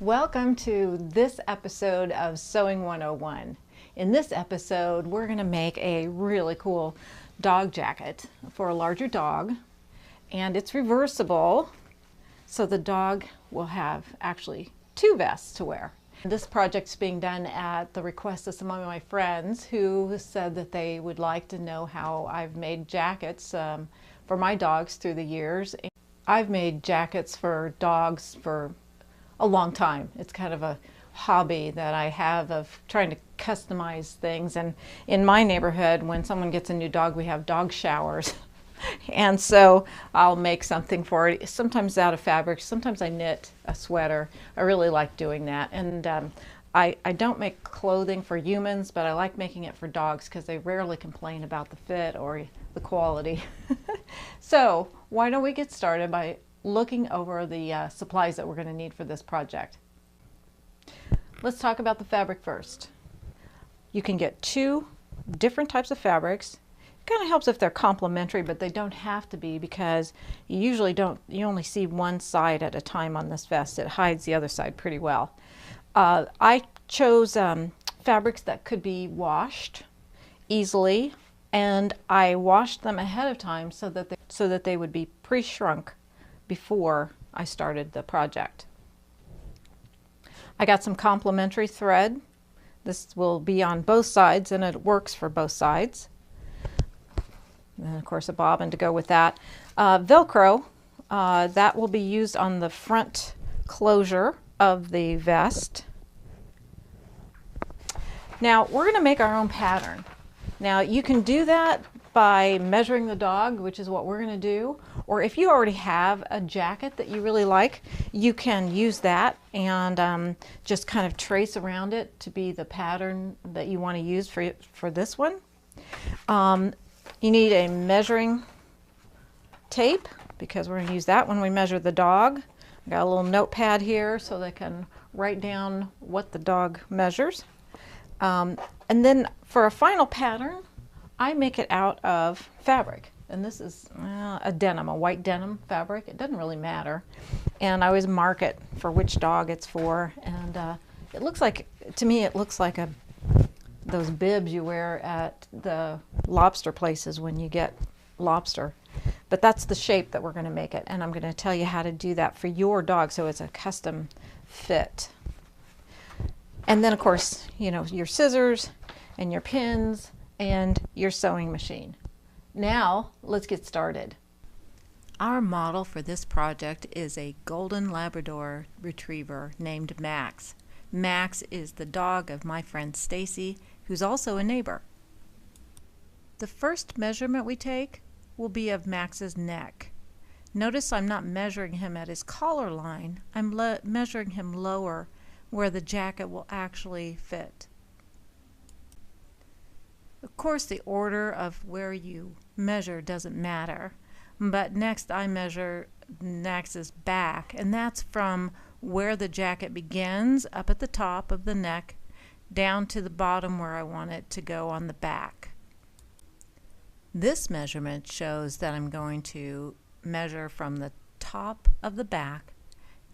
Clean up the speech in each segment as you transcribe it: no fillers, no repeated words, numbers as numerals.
Welcome to this episode of Sewing 101. In this episode, we're going to make a really cool dog jacket for a larger dog, and it's reversible, so the dog will have actually two vests to wear. This project's being done at the request of some of my friends who said that they would like to know how I've made jackets for my dogs through the years. I've made jackets for dogs for a long time. It's kind of a hobby that I have of trying to customize things. And in my neighborhood, when someone gets a new dog, we have dog showers. And so I'll make something for it, sometimes out of fabric, sometimes I knit a sweater. I really like doing that. And I don't make clothing for humans, but I like making it for dogs because they rarely complain about the fit or the quality. So why don't we get started by looking over the supplies that we're going to need for this project. Let's talk about the fabric first. You can get two different types of fabrics. It kind of helps if they're complementary, but they don't have to be, because you only see one side at a time on this vest. It hides the other side pretty well. I chose fabrics that could be washed easily, and I washed them ahead of time so that they would be pre-shrunk before I started the project. I got some complementary thread. This will be on both sides and it works for both sides. And of course a bobbin to go with that. Velcro, that will be used on the front closure of the vest. Now we're going to make our own pattern. Now you can do that by measuring the dog, which is what we're going to do, or if you already have a jacket that you really like, you can use that and just kind of trace around it to be the pattern that you want to use for this one. You need a measuring tape because we're going to use that when we measure the dog. I got a little notepad here so they can write down what the dog measures. And then for a final pattern, I make it out of fabric, and this is a denim, a white denim fabric. It doesn't really matter, and I always mark it for which dog it's for. And it looks like, to me, it looks like those bibs you wear at the lobster places when you get lobster. But that's the shape that we're going to make it, and I'm going to tell you how to do that for your dog so it's a custom fit. And then, of course, you know, your scissors and your pins and your sewing machine. Now let's get started. Our model for this project is a golden Labrador retriever named Max. Max is the dog of my friend Stacy, who's also a neighbor. The first measurement we take will be of Max's neck. Notice I'm not measuring him at his collar line. I'm measuring him lower where the jacket will actually fit. Of course, the order of where you measure doesn't matter, but next I measure Max's back, and that's from where the jacket begins up at the top of the neck down to the bottom where I want it to go on the back. This measurement shows that I'm going to measure from the top of the back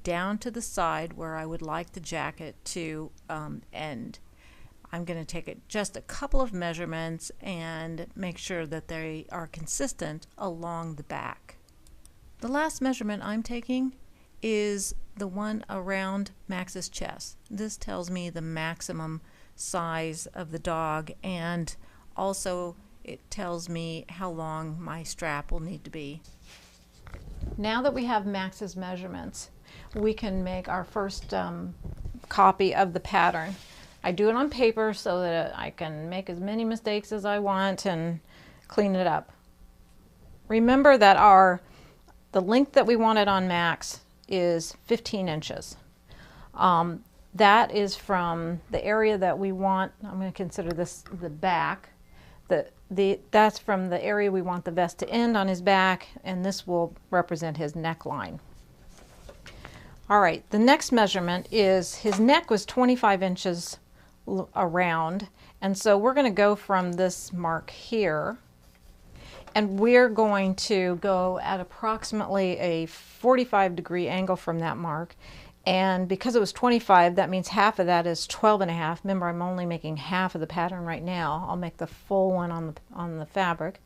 down to the side where I would like the jacket to end. I'm going to take just a couple of measurements and make sure that they are consistent along the back. The last measurement I'm taking is the one around Max's chest. This tells me the maximum size of the dog, and also it tells me how long my strap will need to be. Now that we have Max's measurements, we can make our first copy of the pattern. I do it on paper so that I can make as many mistakes as I want and clean it up. Remember that the length that we wanted on Max is 15 inches. That is from the area that we want. I'm going to consider this the back. That's from the area we want the vest to end on his back, and this will represent his neckline. All right, the next measurement is his neck was 25 inches around, and so we're going to go from this mark here, and we're going to go at approximately a 45-degree angle from that mark And because it was 25, that means half of that is 12.5. Remember, I'm only making half of the pattern right now. I'll make the full one on the fabric.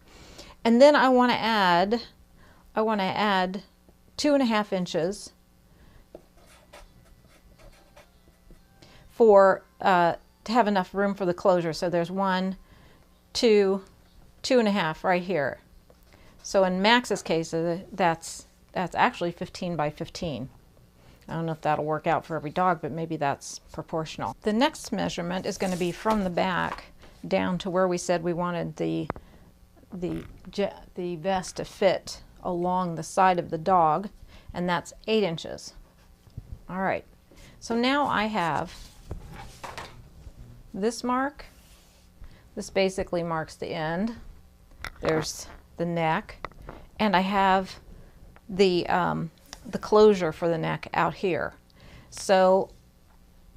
And then I want to add 2.5 inches for to have enough room for the closure. So there's 1, 2, 2.5 right here. So in Max's case, that's actually 15 by 15. I don't know if that'll work out for every dog, but maybe that's proportional. The next measurement is going to be from the back down to where we said we wanted the vest to fit along the side of the dog, and that's 8 inches. All right, so now I have this mark. This basically marks the end. There's the neck, and I have the closure for the neck out here. So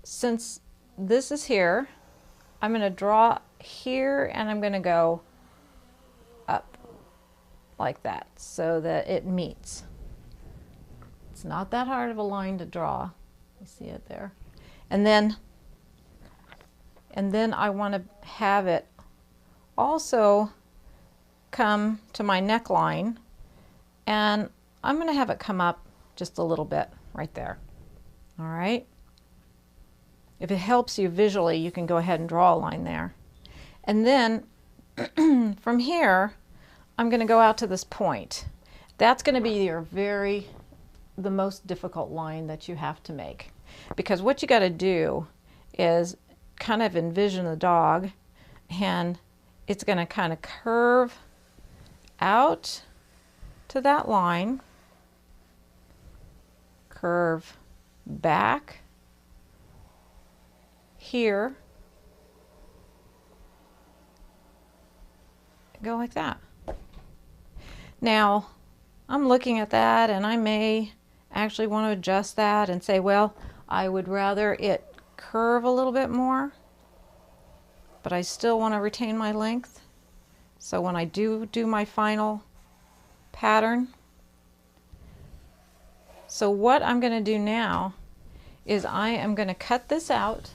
since this is here, I'm going to draw here and I'm going to go up like that so that it meets. It's not that hard of a line to draw. You see it there. And then I want to have it also come to my neckline, and I'm going to have it come up just a little bit right there. All right. If it helps you visually, you can go ahead and draw a line there. And then from here, I'm going to go out to this point. That's going to be the most difficult line that you have to make, because what you got to do is kind of envision the dog, and it's going to kind of curve out to that line, curve back here, go like that. Now I'm looking at that, and I may actually want to adjust that and say, well, I would rather it curve a little bit more, but I still want to retain my length. So when I do my final pattern, so what I'm going to do now is I am going to cut this out,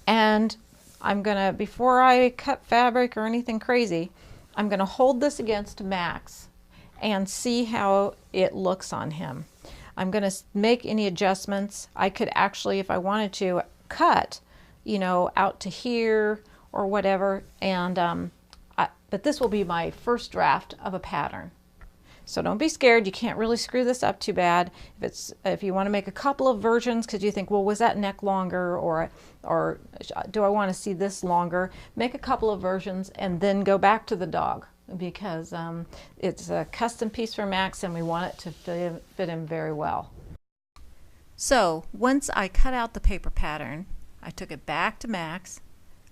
and I'm going to, before I cut fabric or anything crazy, I'm going to hold this against Max and see how it looks on him. I'm going to make any adjustments. I could actually, if I wanted to, cut, you know, out to here or whatever, and but this will be my first draft of a pattern. So don't be scared. You can't really screw this up too bad. If you want to make a couple of versions because you think, well, was that neck longer, or do I want to see this longer? Make a couple of versions and then go back to the dog, because it's a custom piece for Max and we want it to fit him very well. So once I cut out the paper pattern, I took it back to Max.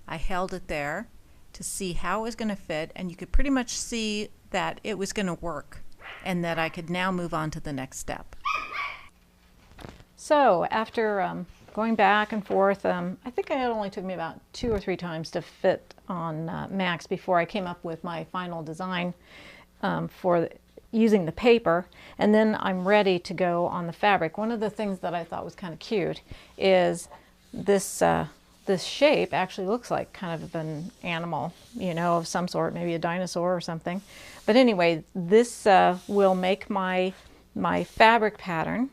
I held it there to see how it was going to fit, and you could pretty much see that it was going to work and that I could now move on to the next step. So after going back and forth, I think it only took me about 2 or 3 times to fit on Max before I came up with my final design for using the paper, and then I'm ready to go on the fabric. One of the things that I thought was kind of cute is this this shape actually looks like kind of an animal, you know, of some sort, maybe a dinosaur or something. But anyway, this will make my fabric pattern.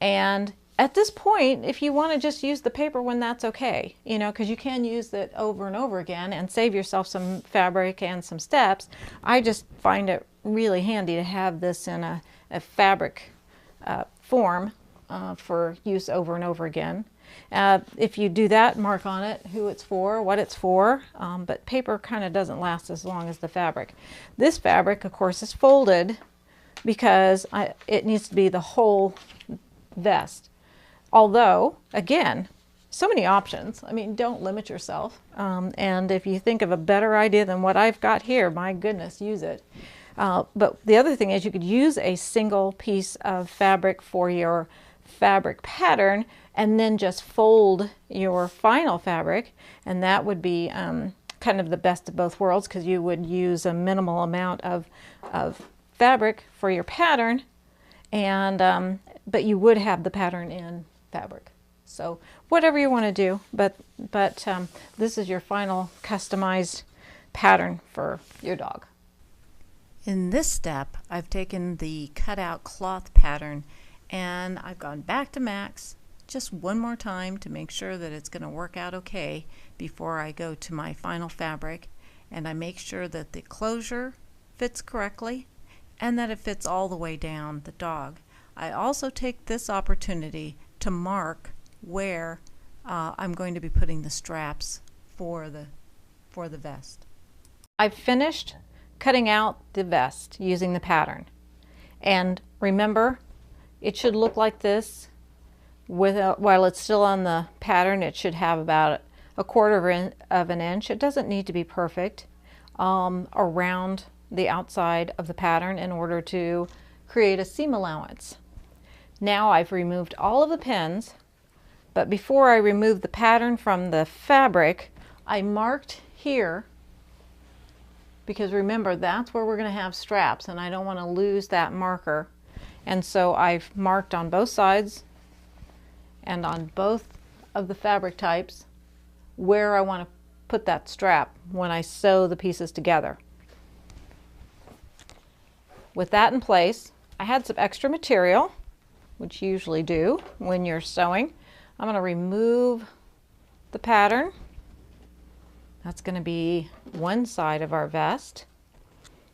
And at this point, if you want to just use the paper one, that's okay, you know, because you can use it over and over again and save yourself some fabric and some steps. I just find it really handy to have this in a fabric form for use over and over again. If you do that, mark on it who it's for, what it's for, but paper kind of doesn't last as long as the fabric. This fabric, of course, is folded because it needs to be the whole vest. Although, again, so many options. I mean, don't limit yourself. And if you think of a better idea than what I've got here, my goodness, use it. But the other thing is you could use a single piece of fabric for your fabric pattern and then just fold your final fabric, and that would be kind of the best of both worlds, because you would use a minimal amount of fabric for your pattern, and but you would have the pattern in fabric. So whatever you want to do, but this is your final customized pattern for your dog. In this step, I've taken the cutout cloth pattern and I've gone back to Max just one more time to make sure that it's going to work out okay before I go to my final fabric, and I make sure that the closure fits correctly and that it fits all the way down the dog. I also take this opportunity to mark where I'm going to be putting the straps for the vest. I've finished cutting out the vest using the pattern, and remember, it should look like this. While it's still on the pattern, it should have about a quarter of an inch. It doesn't need to be perfect around the outside of the pattern in order to create a seam allowance. Now I've removed all of the pins, but before I remove the pattern from the fabric, I marked here, because remember, that's where we're going to have straps and I don't want to lose that marker. And so I've marked on both sides and on both of the fabric types where I want to put that strap when I sew the pieces together. With that in place, I had some extra material, which you usually do when you're sewing. I'm going to remove the pattern. That's going to be one side of our vest.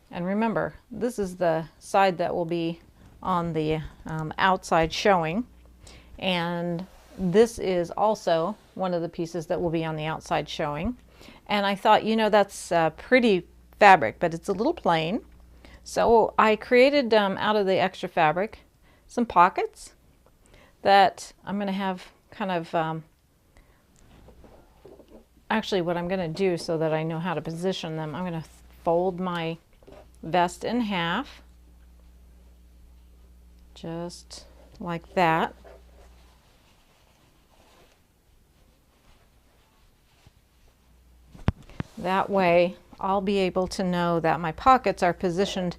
And remember, this is the side that will be on the outside showing. And this is also one of the pieces that will be on the outside showing. And I thought, you know, that's pretty fabric, but it's a little plain. So I created out of the extra fabric some pockets that I'm going to have kind of actually what I'm going to do so that I know how to position them, I'm going to fold my vest in half, just like that. That way I'll be able to know that my pockets are positioned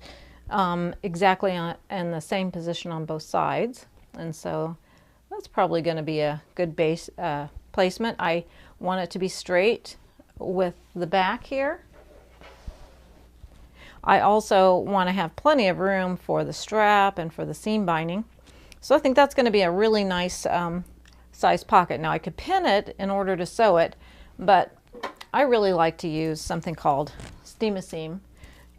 exactly in the same position on both sides. And so that's probably going to be a good base placement. I want it to be straight with the back here. I also want to have plenty of room for the strap and for the seam binding. So I think that's going to be a really nice size pocket. Now I could pin it in order to sew it, but I really like to use something called Steam-A-Seam,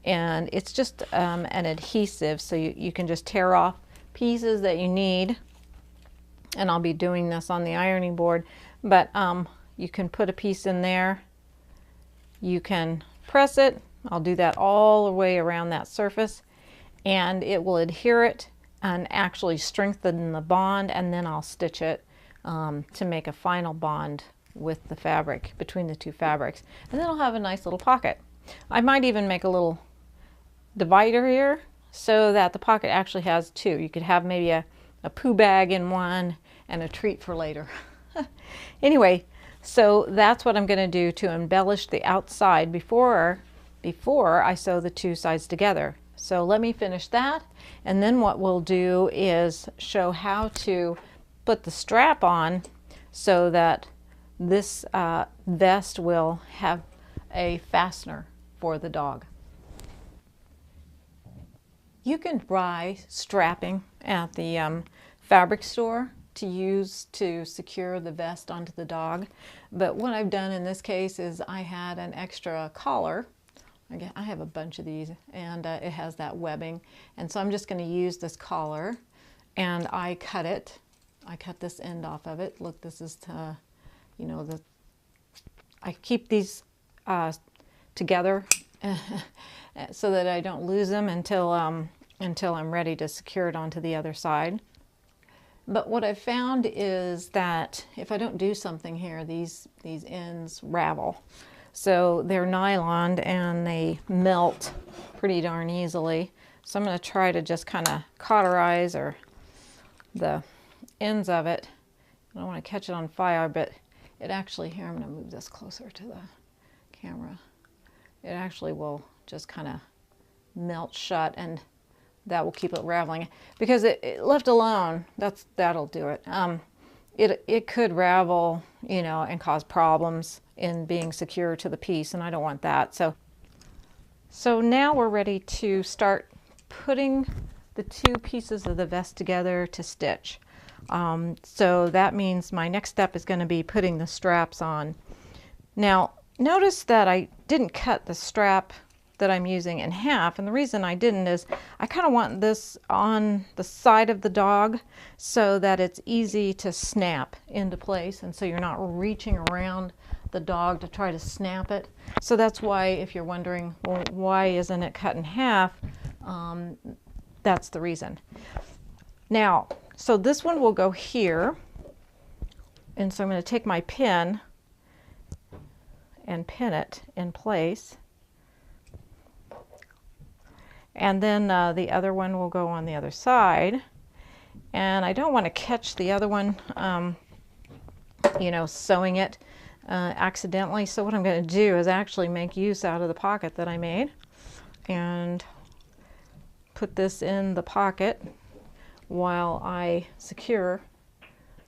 and it's just an adhesive, so you can just tear off pieces that you need. And I'll be doing this on the ironing board, but you can put a piece in there, you can press it. I'll do that all the way around that surface, and it will adhere it and actually strengthen the bond, and then I'll stitch it to make a final bond with the fabric, between the two fabrics, and then I'll have a nice little pocket. I might even make a little divider here so that the pocket actually has two. You could have maybe a poo bag in one and a treat for later. Anyway, so that's what I'm going to do to embellish the outside before I sew the two sides together. So let me finish that, and then what we'll do is show how to put the strap on so that this vest will have a fastener for the dog. You can buy strapping at the fabric store to use to secure the vest onto the dog, but what I've done in this case is I had an extra collar. Again, I have a bunch of these, and it has that webbing, and so I'm just going to use this collar, and I cut it. I cut this end off of it. Look, this is you know, I keep these together so that I don't lose them until I'm ready to secure it onto the other side. But what I've found is that if I don't do something here, these ends ravel. So they're nylon and they melt pretty darn easily. So I'm going to try to just kind of cauterize or the ends of it. I don't want to catch it on fire, but it actually, here I'm going to move this closer to the camera. It actually will just kind of melt shut, and that will keep it raveling, because it left alone, that'll do it. It could ravel, you know, and cause problems in being secure to the piece, and I don't want that. So now we're ready to start putting the two pieces of the vest together to stitch. So that means my next step is going to be putting the straps on. Now notice that I didn't cut the strap that I'm using in half, and the reason I didn't is I kind of want this on the side of the dog so that it's easy to snap into place, and so you're not reaching around the dog to try to snap it. So that's why, if you're wondering, well, why isn't it cut in half, that's the reason. Now, so this one will go here, and so I'm going to take my pin and pin it in place. And then the other one will go on the other side. And I don't want to catch the other one, you know, sewing it accidentally. So what I'm going to do is actually make use out of the pocket that I made and put this in the pocket while I secure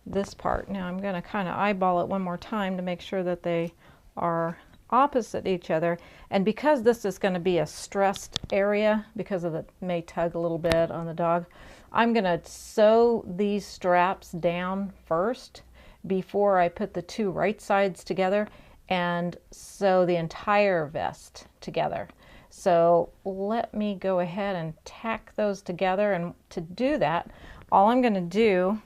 this part. Now I'm going to kind of eyeball it one more time to make sure that they are opposite each other, and because this is going to be a stressed area because of it may tug a little bit on the dog, I'm going to sew these straps down first before I put the two right sides together and sew the entire vest together. So let me go ahead and tack those together, and to do that, all I'm going to do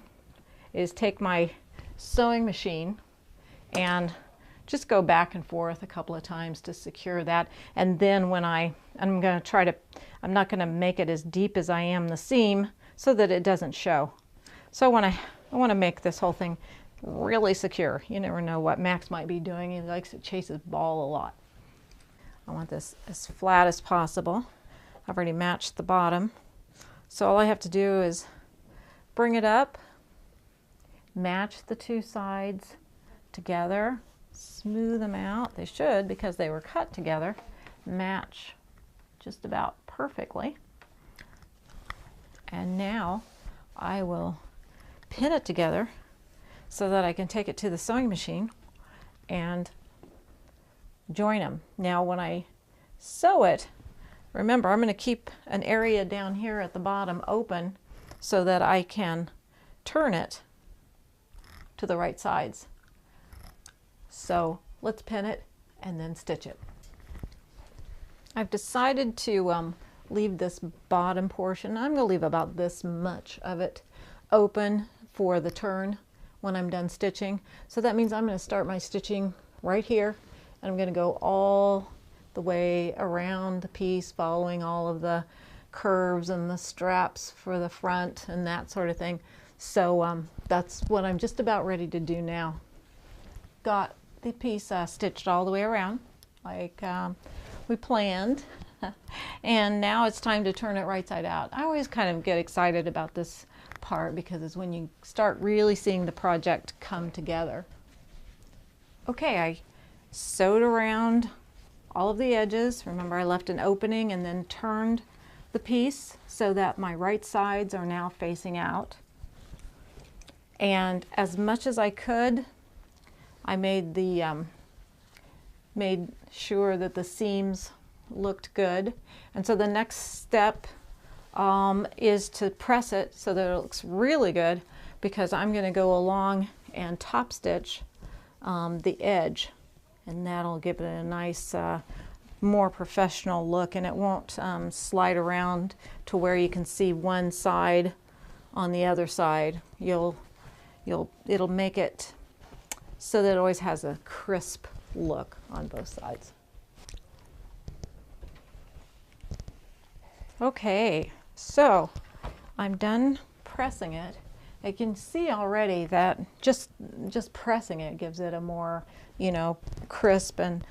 is take my sewing machine and just go back and forth a couple of times to secure that. And then when I'm going to try to, I'm not going to make it as deep as I am the seam so that it doesn't show. So I want to make this whole thing really secure. You never know what Max might be doing. He likes to chase his ball a lot. I want this as flat as possible. I've already matched the bottom. So all I have to do is bring it up, match the two sides together, smooth them out. They should, because they were cut together, match just about perfectly. And now I will pin it together so that I can take it to the sewing machine and join them. Now when I sew it, remember I'm going to keep an area down here at the bottom open so that I can turn it to the right sides. So let's pin it and then stitch it. I've decided to leave this bottom portion. I'm going to leave about this much of it open for the turn when I'm done stitching. So that means I'm going to start my stitching right here, and I'm going to go all the way around the piece, following all of the curves and the straps for the front and that sort of thing. So that's what I'm just about ready to do now. Got the piece stitched all the way around like we planned, and now it's time to turn it right side out. I always kind of get excited about this part because it's when you start really seeing the project come together. Okay, I sewed around all of the edges. Remember, I left an opening and then turned the piece so that my right sides are now facing out. And as much as I could, I made sure that the seams looked good. And so the next step is to press it so that it looks really good, because I'm going to go along and top stitch the edge, and that'll give it a nice more professional look, and it won't slide around to where you can see one side on the other side. It'll make it so that it always has a crisp look on both sides. Okay, so I'm done pressing it. I can see already that just pressing it gives it a more, you know, crisp and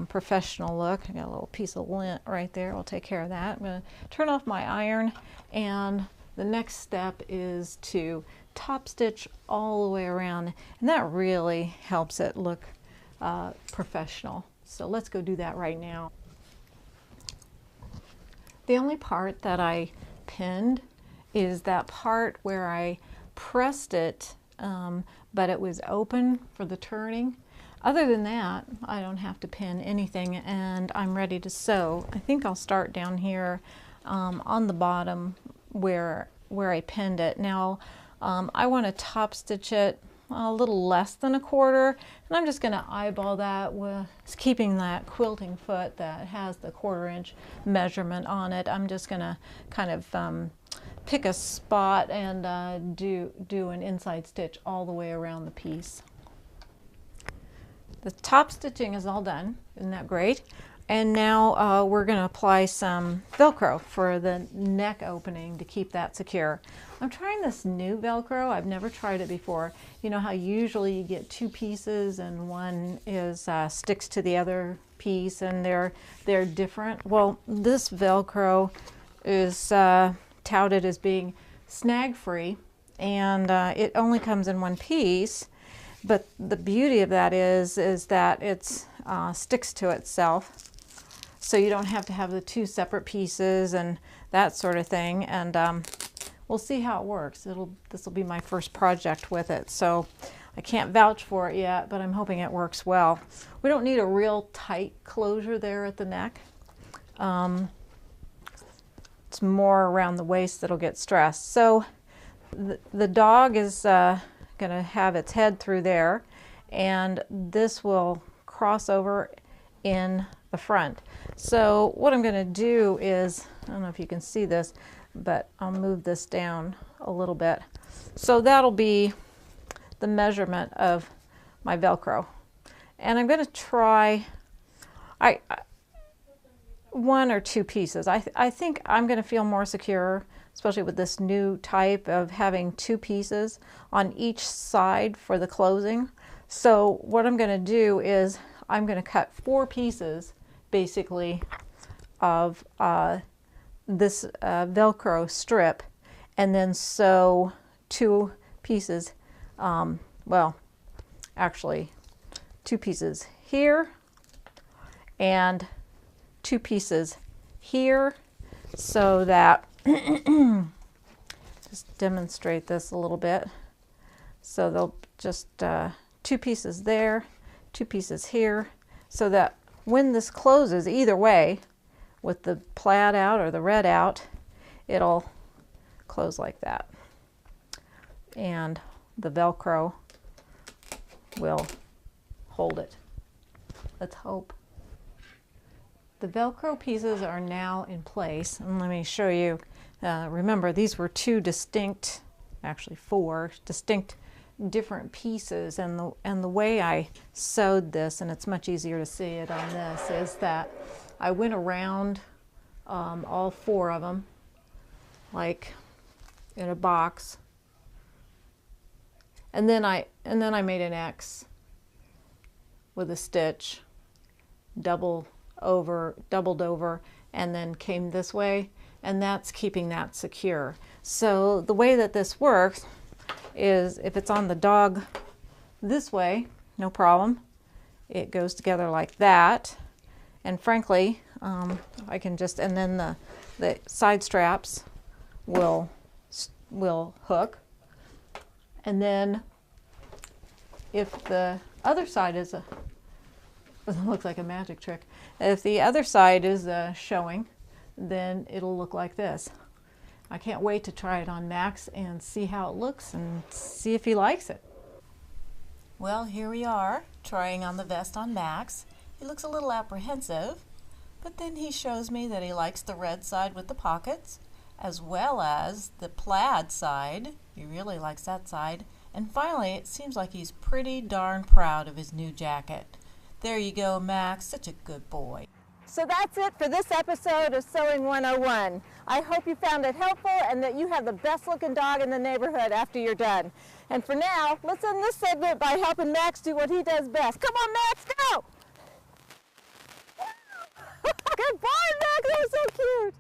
professional look. I got a little piece of lint right there. We'll take care of that. I'm going to turn off my iron, and the next step is to top stitch all the way around, and that really helps it look professional. So let's go do that right now. The only part that I pinned is that part where I pressed it, but it was open for the turning. Other than that, I don't have to pin anything, and I'm ready to sew. I think I'll start down here on the bottom where I pinned it. Now, I want to top stitch it a little less than 1/4, and I'm just going to eyeball that with keeping that quilting foot that has the 1/4 inch measurement on it. I'm just going to kind of pick a spot and do an inside stitch all the way around the piece. The top stitching is all done. Isn't that great? And now we're going to apply some Velcro for the neck opening to keep that secure. I'm trying this new Velcro. I've never tried it before. You know how usually you get 2 pieces and one is sticks to the other piece, and they're different. Well, this Velcro is touted as being snag-free, and it only comes in 1 piece. But the beauty of that is that it sticks to itself, so you don't have to have the 2 separate pieces and that sort of thing. And we'll see how it works. This will be my first project with it, so I can't vouch for it yet, but I'm hoping it works well. We don't need a real tight closure there at the neck. It's more around the waist that'll get stressed. So the dog is going to have its head through there, and this will cross over in the front. So what I'm going to do is, I don't know if you can see this, but I'll move this down a little bit. So that'll be the measurement of my Velcro. And I'm going to try 1 or 2 pieces. I think I'm going to feel more secure, especially with this new type of having 2 pieces on each side for the closing. So what I'm going to do is I'm going to cut 4 pieces basically of this Velcro strip, and then sew 2 pieces, well, actually 2 pieces here and 2 pieces here, so that just demonstrate this a little bit. So they'll just 2 pieces there, 2 pieces here, so that when this closes either way, with the plaid out or the red out, it'll close like that. And the Velcro will hold it. Let's hope. The Velcro pieces are now in place, and let me show you. Remember, these were 2 distinct, actually 4 distinct different pieces, and the way I sewed this, and it's much easier to see it on this, is that I went around all 4 of them like in a box, and then I made an X with a stitch, doubled over, and then came this way, and that's keeping that secure. So the way that this works is if it's on the dog this way, no problem. It goes together like that, and frankly, I can just, and then the side straps will hook, and then if the other side is it looks like a magic trick. If the other side is showing, then it'll look like this. I can't wait to try it on Max and see how it looks and see if he likes it. Well, here we are trying on the vest on Max. He looks a little apprehensive, but then he shows me that he likes the red side with the pockets, as well as the plaid side. He really likes that side. And finally, it seems like he's pretty darn proud of his new jacket. There you go, Max, such a good boy. So that's it for this episode of Sewing 101. I hope you found it helpful and that you have the best looking dog in the neighborhood after you're done. And for now, let's end this segment by helping Max do what he does best. Come on, Max, go! Good boy, Max, that was so cute.